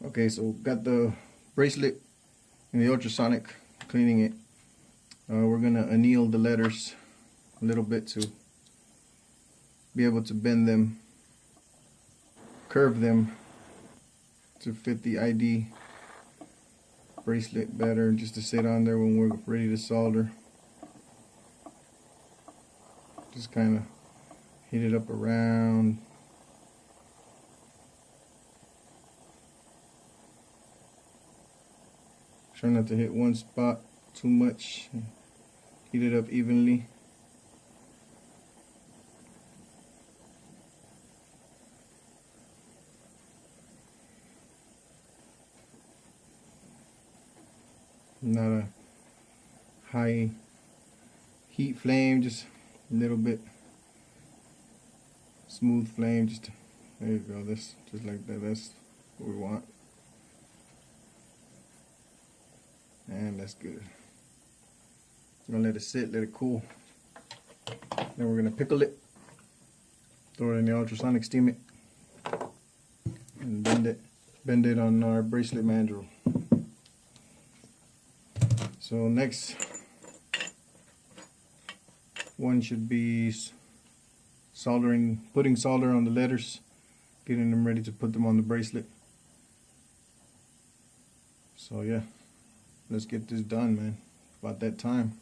Okay, so got the bracelet in the ultrasonic, cleaning it. We're gonna anneal the letters a little bit to be able to bend them, curve them to fit the ID bracelet better, just to sit on there when we're ready to solder. Just kind of heat it up around. Try not to hit one spot too much. Heat it up evenly. Not a high heat flame, just a little bit smooth flame. Just there you go. This just like that. That's what we want, and that's good. I'm gonna let it sit, let it cool. Then we're gonna pickle it, throw it in the ultrasonic, steam it, and bend it on our bracelet mandrel. So next one should be putting solder on the letters, getting them ready to put them on the bracelet. So yeah, let's get this done, man. About that time.